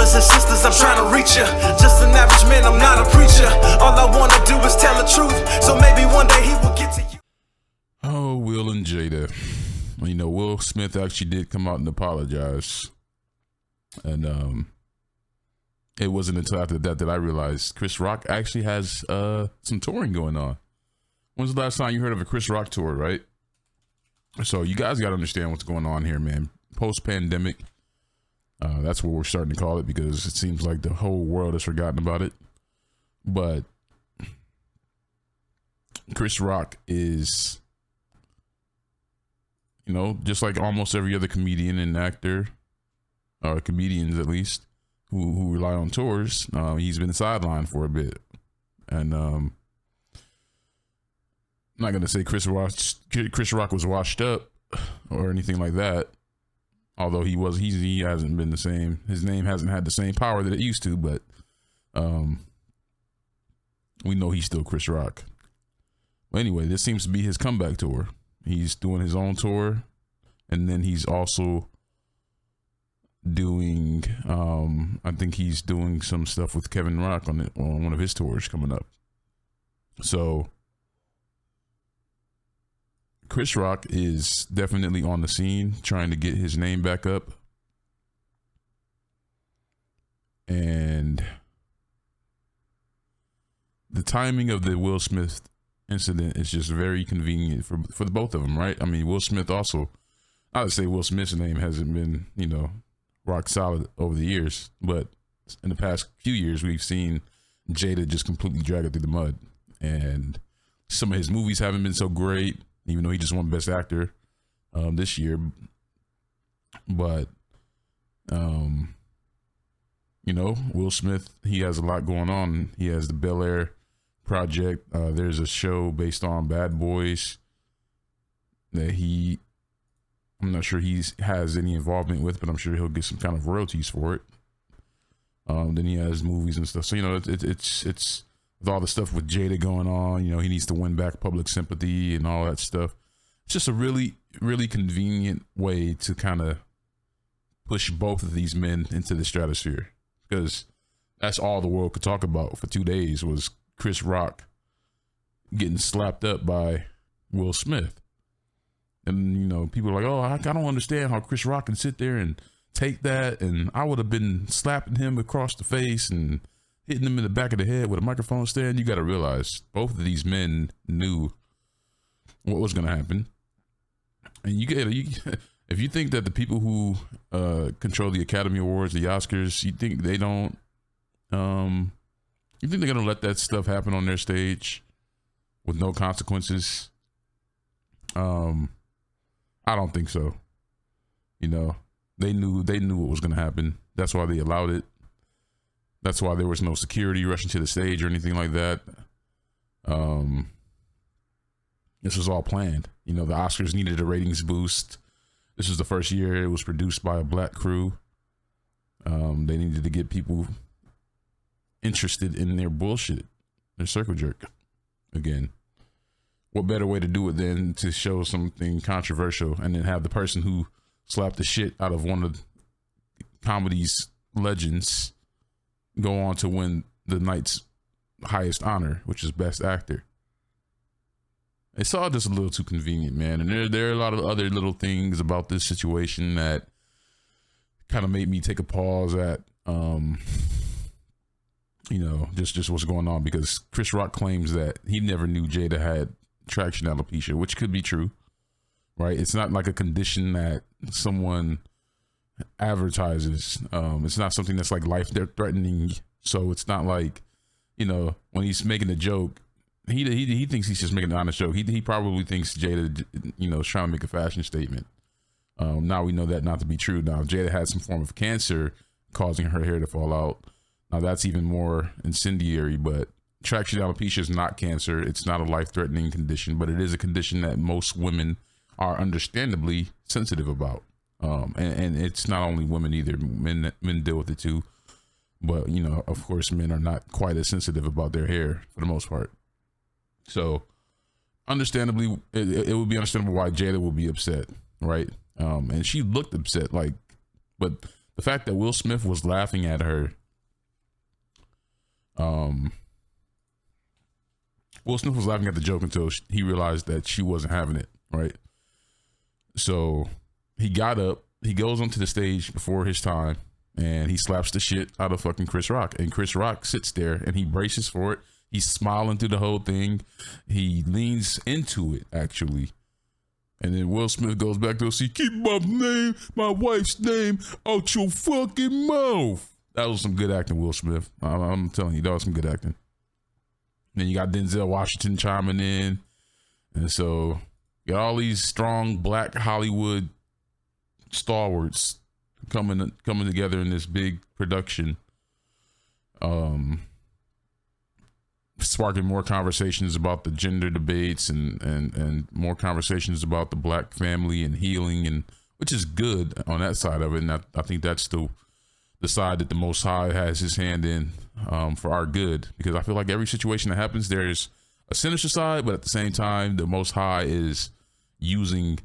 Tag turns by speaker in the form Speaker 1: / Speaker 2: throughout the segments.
Speaker 1: brothers and sisters, I'm trying to reach you. Just an average man, I'm not a preacher. All I wanna do is tell the truth, so maybe one day he will get to you.
Speaker 2: Oh, Will and Jada. Well, you know, Will Smith actually did come out and apologize. And it wasn't until after that I realized Chris Rock actually has some touring going on. When's the last time you heard of a Chris Rock tour, right? So you guys got to understand what's going on here, man. Post-pandemic, that's what we're starting to call it, because it seems like the whole world has forgotten about it. But Chris Rock is, you know, just like almost every other comedian and actor, or comedians at least, who rely on tours, he's been sidelined for a bit. And I'm not gonna say Chris Rock was washed up or anything like that, although he hasn't been the same. His name hasn't had the same power that it used to, but we know he's still Chris Rock. Well, anyway, this seems to be his comeback tour. He's doing his own tour, and then he's also doing I think he's doing some stuff with Kevin Rock on one of his tours coming up. So Chris Rock is definitely on the scene, trying to get his name back up. And the timing of the Will Smith incident is just very convenient for the both of them, right? I mean, Will Smith also, I would say Will Smith's name hasn't been, you know, rock solid over the years, but in the past few years we've seen Jada just completely drag it through the mud, and some of his movies haven't been so great, even though he just won Best Actor this year. But you know, Will Smith, he has a lot going on. He has the Bel Air project. There's a show based on Bad Boys that I'm not sure he has any involvement with, but I'm sure he'll get some kind of royalties for it. Then he has movies and stuff. So, you know, it's with all the stuff with Jada going on, you know, he needs to win back public sympathy and all that stuff. It's just a really, really convenient way to kind of push both of these men into the stratosphere, because that's all the world could talk about for 2 days was Chris Rock getting slapped up by Will Smith. And, you know, people are like, oh, I don't understand how Chris Rock can sit there and take that. And I would have been slapping him across the face and hitting him in the back of the head with a microphone stand. You got to realize both of these men knew what was going to happen. And if you think that the people who control the Academy Awards, the Oscars, you think they don't, you think they're going to let that stuff happen on their stage with no consequences? I don't think so. You know, they knew what was going to happen. That's why they allowed it. That's why there was no security rushing to the stage or anything like that. This was all planned. You know, the Oscars needed a ratings boost. This was the first year it was produced by a black crew. They needed to get people interested in their bullshit, their circle jerk again. What better way to do it than to show something controversial and then have the person who slapped the shit out of one of comedy's legends go on to win the night's highest honor, which is Best Actor. It's all just a little too convenient, man. And there are a lot of other little things about this situation that kind of made me take a pause at, you know, just what's going on, because Chris Rock claims that he never knew Jada had traction alopecia, which could be true, right? It's not like a condition that someone advertises. It's not something that's like life threatening. So it's not like, you know, when he's making a joke, he thinks he's just making an honest joke. He probably thinks Jada, you know, is trying to make a fashion statement. Now we know that not to be true. Now, if Jada had some form of cancer causing her hair to fall out, now that's even more incendiary. But traction alopecia is not cancer. It's not a life-threatening condition, but it is a condition that most women are understandably sensitive about. And it's not only women either. Men deal with it too. But, you know, of course, men are not quite as sensitive about their hair for the most part. So, understandably, it would be understandable why Jada would be upset, right? And she looked upset, like, but the fact that Will Smith was laughing at her, Will Smith was laughing at the joke until he realized that she wasn't having it, right? So he got up, he goes onto the stage before his time, and he slaps the shit out of fucking Chris Rock. And Chris Rock sits there and he braces for it. He's smiling through the whole thing. He leans into it, actually. And then Will Smith goes back to see, keep my wife's name out your fucking mouth. That was some good acting, Will Smith. I'm telling you, that was some good acting. Then you got Denzel Washington chiming in. And so you got all these strong black Hollywood stalwarts coming together in this big production. Sparking more conversations about the gender debates and more conversations about the black family and healing, and which is good on that side of it. And I think that's the side that the Most High has his hand in for our good, because I feel like every situation that happens, there's a sinister side, but at the same time, the Most High is using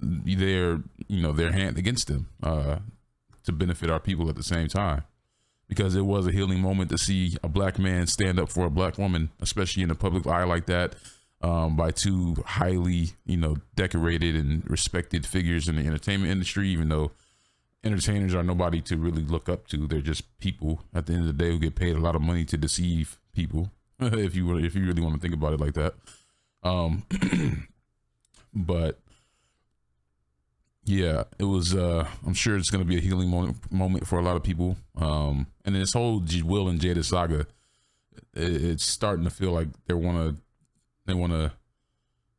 Speaker 2: their hand against them to benefit our people at the same time. Because it was a healing moment to see a black man stand up for a black woman, especially in the public eye like that, by two highly, decorated and respected figures in the entertainment industry, even though entertainers are nobody to really look up to. They're just people at the end of the day who get paid a lot of money to deceive people, if you really want to think about it like that. But yeah, it was, I'm sure it's going to be a healing moment for a lot of people. And this whole Will and Jada saga, it's starting to feel like they want to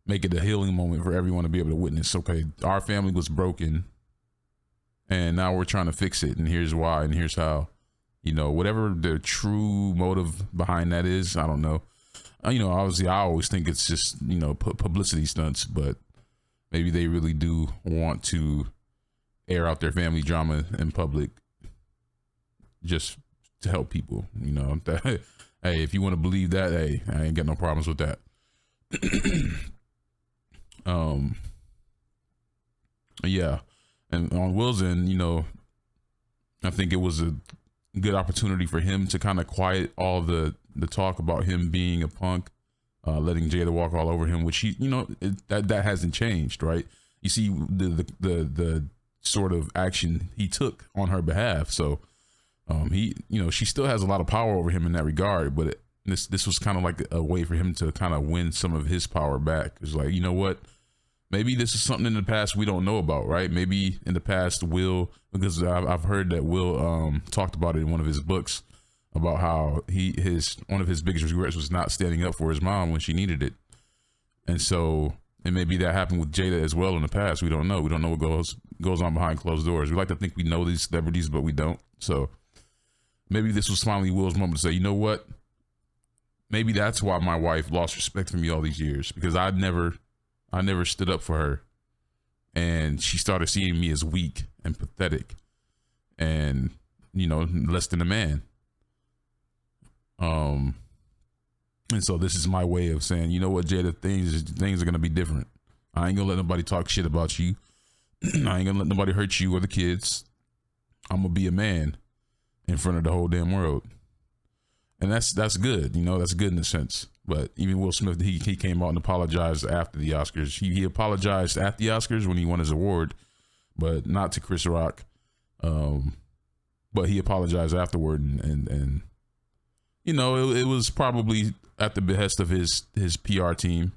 Speaker 2: make it a healing moment for everyone to be able to witness. Okay, our family was broken and now we're trying to fix it. And here's why, and here's how, whatever the true motive behind that is, I don't know. Obviously I always think it's just, publicity stunts, but maybe they really do want to air out their family drama in public just to help people, hey, if you want to believe that, hey, I ain't got no problems with that. Yeah. And on Will's end, I think it was a good opportunity for him to kind of quiet all the talk about him being a punk, letting Jada walk all over him, which that hasn't changed, right? You see the sort of action he took on her behalf. So, she still has a lot of power over him in that regard, but this was kind of like a way for him to kind of win some of his power back. It's like, you know what? Maybe this is something in the past we don't know about, right? Maybe in the past, Will, because I've heard that Will talked about it in one of his books about how one of his biggest regrets was not standing up for his mom when she needed it. And so, and maybe that happened with Jada as well in the past. We don't know. We don't know what goes on behind closed doors. We like to think we know these celebrities, but we don't. So maybe this was finally Will's moment to say, you know what? Maybe that's why my wife lost respect for me all these years, because I never stood up for her, and she started seeing me as weak and pathetic and, less than a man. And so this is my way of saying, you know what, Jada, things are going to be different. I ain't gonna let nobody talk shit about you. I ain't gonna let nobody hurt you or the kids. I'm gonna be a man in front of the whole damn world. And that's good, that's good in a sense. But even Will Smith, he came out and apologized after the Oscars. He apologized at the Oscars when he won his award, but not to Chris Rock. But he apologized afterward, and it was probably at the behest of his PR team.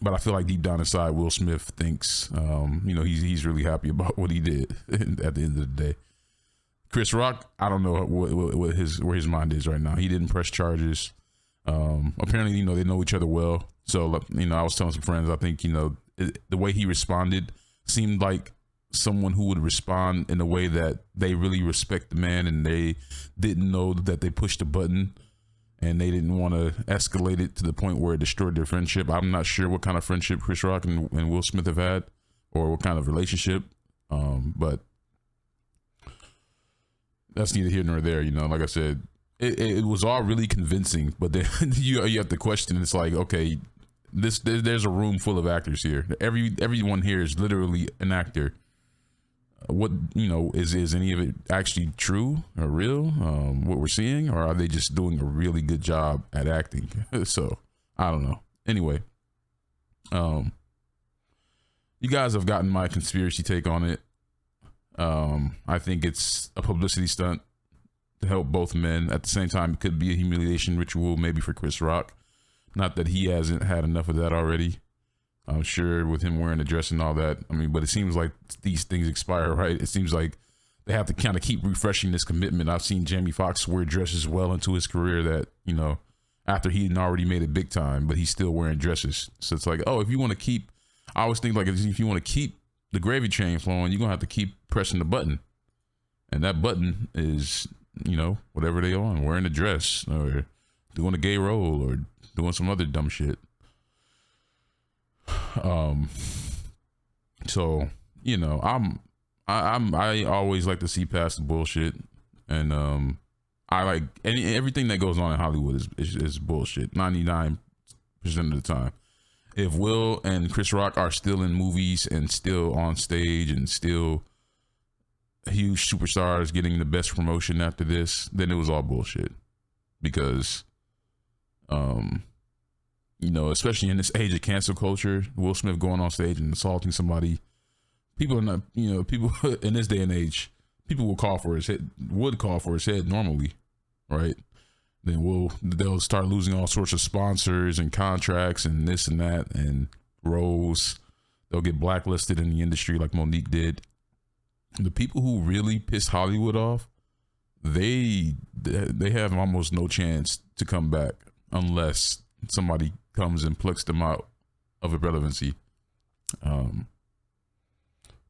Speaker 2: But I feel like deep down inside, Will Smith thinks, he's really happy about what he did at the end of the day. Chris Rock, I don't know where his mind is right now. He didn't press charges. Apparently, they know each other well. So, I was telling some friends, I think, the way he responded seemed like someone who would respond in a way that they really respect the man, and they didn't know that they pushed a button, and they didn't want to escalate it to the point where it destroyed their friendship. I'm not sure what kind of friendship Chris Rock and Will Smith have had, or what kind of relationship, but that's neither here nor there. Like I said, it was all really convincing, but then you have to question. It's like, okay, there's a room full of actors here. Everyone here is literally an actor, what, is any of it actually true or real, what we're seeing, or are they just doing a really good job at acting? So I don't know. Anyway, you guys have gotten my conspiracy take on it. I think it's a publicity stunt to help both men. At the same time, it could be a humiliation ritual, maybe for Chris Rock. Not that he hasn't had enough of that already. I'm sure with him wearing a dress and all that. I mean, but it seems like these things expire, right? It seems like they have to kind of keep refreshing this commitment. I've seen Jamie Foxx wear dresses well into his career that, after he had already made it big time, but he's still wearing dresses. So it's like, if you want to keep, I always think like if you want to keep the gravy train flowing, you're going to have to keep pressing the button. And that button is, whatever they on, wearing a dress or doing a gay role or doing some other dumb shit. So, I always like to see past the bullshit, and I like everything that goes on in Hollywood is bullshit 99% of the time. If Will and Chris Rock are still in movies and still on stage and still huge superstars getting the best promotion after this, then it was all bullshit. Because especially in this age of cancel culture, Will Smith going on stage and assaulting somebody, people are not, people in this day and age, people would call for his head normally, right? Then they'll start losing all sorts of sponsors and contracts and this and that and roles. They'll get blacklisted in the industry like Monique did. The people who really piss Hollywood off, they have almost no chance to come back unless somebody comes and plucks them out of irrelevancy.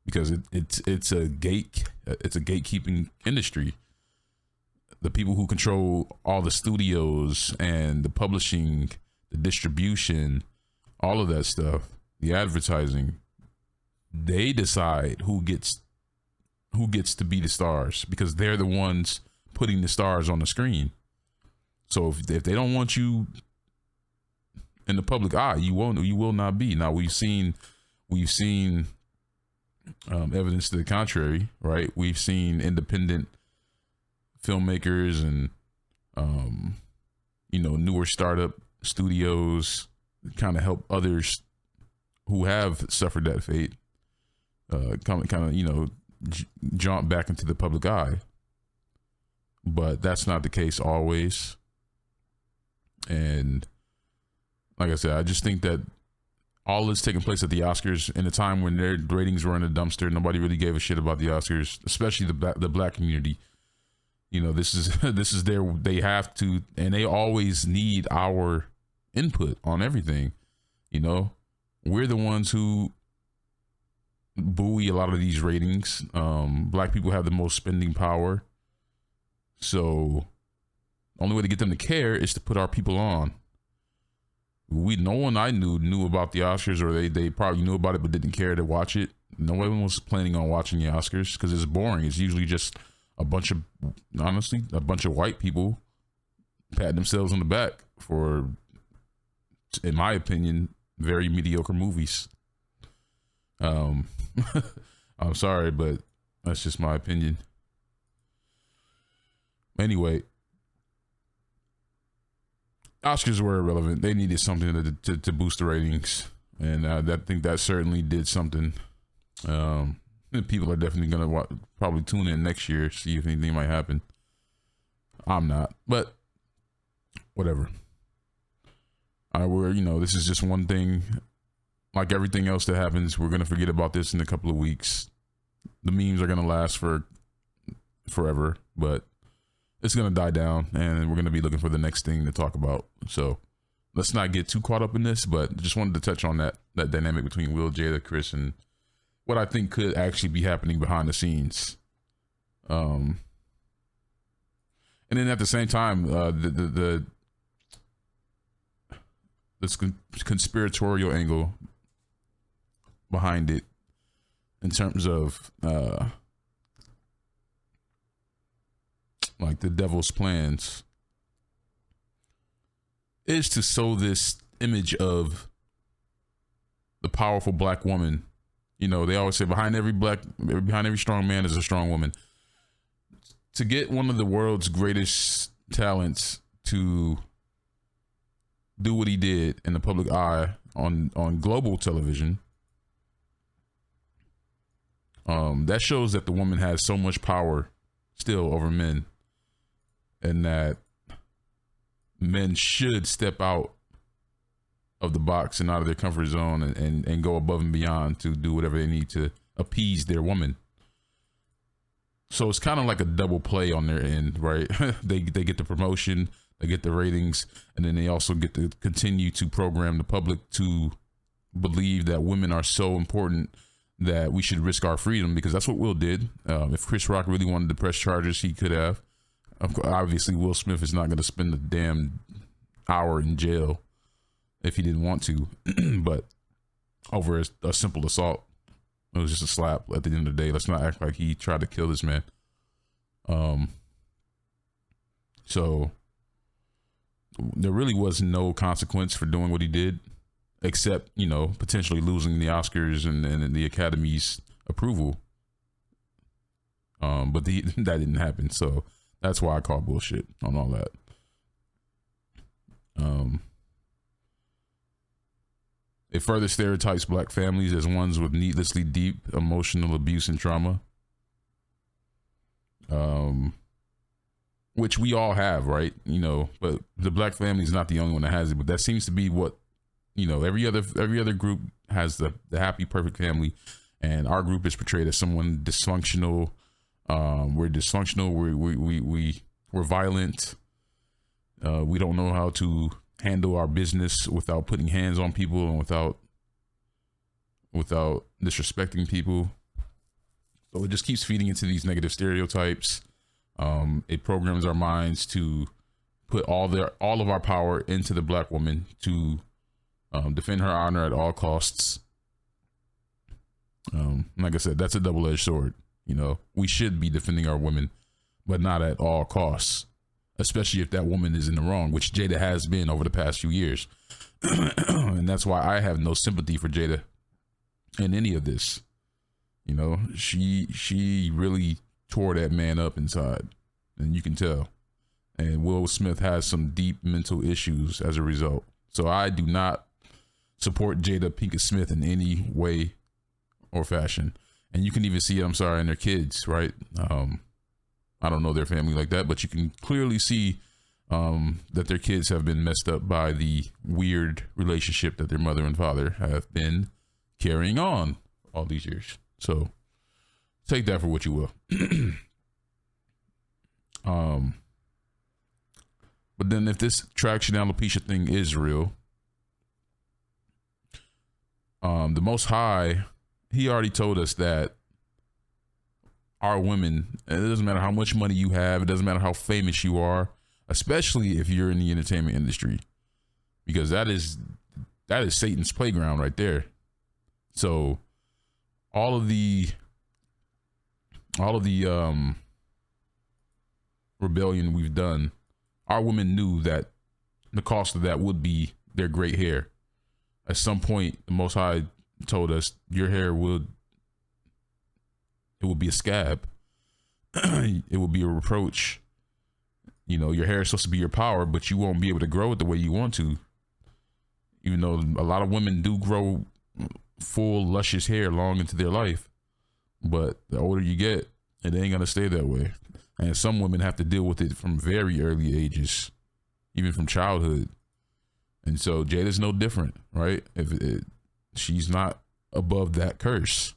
Speaker 2: Because it's a gatekeeping industry. The people who control all the studios and the publishing, the distribution, all of that stuff, the advertising, they decide who gets to be the stars because they're the ones putting the stars on the screen. So if they don't want you in the public eye, you will not be. Now we've seen evidence to the contrary, right? We've seen independent filmmakers and newer startup studios kind of help others who have suffered that fate jump back into the public eye. But that's not the case always. And like I said, I just think that all this taking place at the Oscars in a time when their ratings were in a dumpster. Nobody really gave a shit about the Oscars, especially the black community. This is they have to, and they always need our input on everything. We're the ones who buoy a lot of these ratings. Black people have the most spending power. So the only way to get them to care is to put our people on. No one I knew about the Oscars, or they probably knew about it but didn't care to watch it. No one was planning on watching the Oscars because it's boring. It's usually just a bunch of white people patting themselves on the back for, in my opinion, very mediocre movies. I'm sorry, but that's just my opinion. Anyway, Oscars were irrelevant. They needed something to boost the ratings, and I think that certainly did something. People are definitely gonna probably tune in next year, see if anything might happen. I'm not, but whatever. This is just one thing. Like everything else that happens, we're gonna forget about this in a couple of weeks. The memes are gonna last for forever, but it's going to die down, and we're going to be looking for the next thing to talk about. So let's not get too caught up in this, but just wanted to touch on that dynamic between Will, Jada, Chris, and what I think could actually be happening behind the scenes. And then at the same time, this conspiratorial angle behind it in terms of like the devil's plans is to sow this image of the powerful black woman You know, they always say behind every strong man is a strong woman. To get one of the world's greatest talents to do what he did in the public eye on global television, that shows that the woman has so much power still over men, and that men should step out of the box and out of their comfort zone and go above and beyond to do whatever they need to appease their woman. So it's kind of like a double play on their end, right? They get the promotion, they get the ratings, and then they also get to continue to program the public to believe that women are so important that we should risk our freedom, because that's what Will did. If Chris Rock really wanted to press charges, he could have. Obviously, Will Smith is not going to spend a damn hour in jail if he didn't want to, but over a simple assault. It was just a slap at the end of the day. Let's not act like he tried to kill this man. So there really was no consequence for doing what he did, except, you know, potentially losing the Oscars and the Academy's approval. But that didn't happen. So that's why I call bullshit on all that. It further stereotypes black families as ones with needlessly deep emotional abuse and trauma. Which we all have, right? You know, but the black family is not the only one that has it. But that seems to be what, you know, every other group has the happy, perfect family, and our group is portrayed as someone dysfunctional. We're dysfunctional. We're violent. We don't know how to handle our business without putting hands on people and without disrespecting people. So it just keeps feeding into these negative stereotypes. It programs our minds to put all of our power into the black woman to defend her honor at all costs. Like I said, that's a double-edged sword. You know, we should be defending our women, but not at all costs, especially if that woman is in the wrong, which Jada has been over the past few years. And that's why I have no sympathy for Jada in any of this. You know, she really tore that man up inside, and you can tell. And Will Smith has some deep mental issues as a result. So I do not support Jada Pinkett Smith in any way or fashion. And you can even see it, I'm sorry, in their kids, right? I don't know their family like that, but you can clearly see that their kids have been messed up by the weird relationship that their mother and father have been carrying on all these years. So take that for what you will. But then if this traction alopecia thing is real, the Most High, he already told us that our women, it doesn't matter how much money you have, it doesn't matter how famous you are, especially if you're in the entertainment industry, because that is Satan's playground right there. So all of the rebellion we've done, our women knew that the cost of that would be their great hair. At some point, the Most High told us your hair would be a scab. It would be a reproach. You know, your hair is supposed to be your power, but you won't be able to grow it the way you want to. Even though a lot of women do grow full, luscious hair long into their life. But the older you get, it ain't going to stay that way. And some women have to deal with it from very early ages, even from childhood. And so Jada's no different, right? She's not above that curse.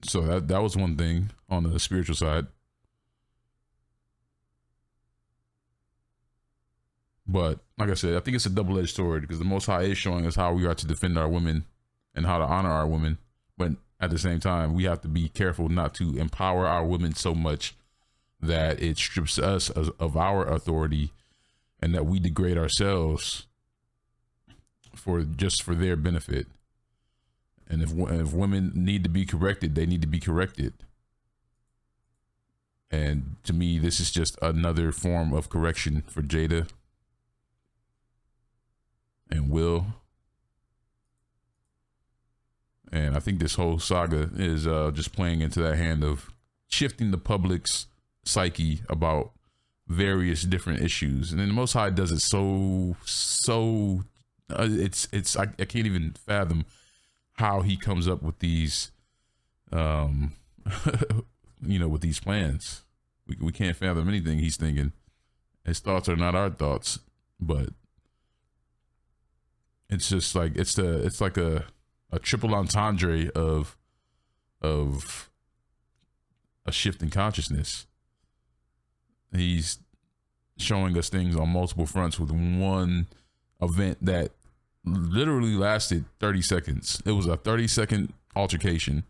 Speaker 2: So that was one thing on the spiritual side. But like I said, I think it's a double-edged sword, because the Most High is showing us how we are to defend our women and how to honor our women. But at the same time, we have to be careful not to empower our women so much that it strips us of our authority, and that we degrade ourselves for their benefit. And if women need to be corrected, they need to be corrected. And to me, this is just another form of correction for Jada. and Will. And I think this whole saga is just playing into that hand of shifting the public's psyche about various different issues. And then the Most High does it so I can't even fathom how he comes up with these with these plans. We can't fathom anything he's thinking. His thoughts are not our thoughts, but it's just like it's like a triple entendre of a shift in consciousness. He's showing us things on multiple fronts with one event that literally lasted 30 seconds. It was a 30-second altercation,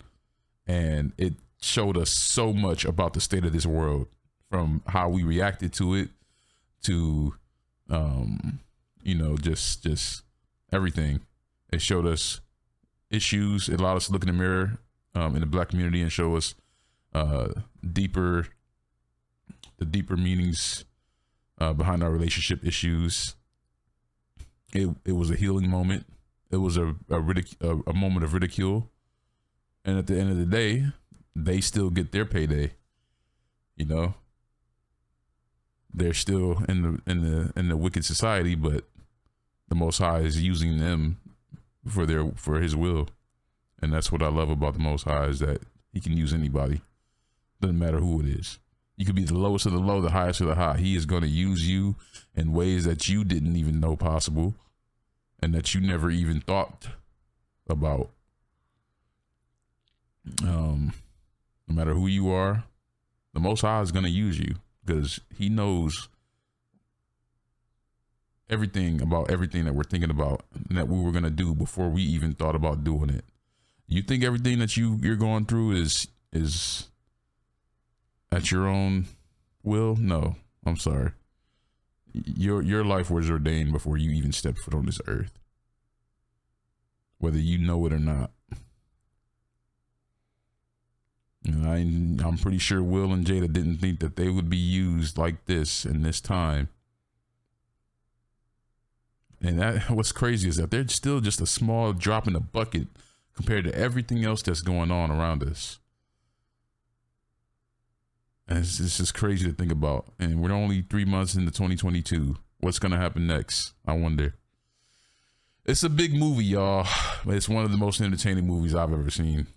Speaker 2: and it showed us so much about the state of this world, from how we reacted to it to just everything. It showed us issues. It allowed us to look in the mirror in the Black community and show us the deeper meanings behind our relationship issues. It was a healing moment. It was a moment of ridicule, and at the end of the day, they still get their payday. They're still in the wicked society, but the Most High is using them for His will, and that's what I love about the Most High, is that He can use anybody. Doesn't matter who it is. You could be the lowest of the low, the highest of the high. He is going to use you in ways that you didn't even know possible, and that you never even thought about. No matter who you are, the Most High is going to use you, because He knows everything about everything that we're thinking about and that we were going to do before we even thought about doing it. You think everything that you're going through is at your own will? No, I'm sorry. Your life was ordained before you even stepped foot on this earth, whether you know it or not. And I'm pretty sure Will and Jada didn't think that they would be used like this in this time. And what's crazy is that they're still just a small drop in the bucket compared to everything else that's going on around us. And it's just crazy to think about. And we're only 3 months into 2022. What's going to happen next? I wonder. It's a big movie, y'all. It's one of the most entertaining movies I've ever seen.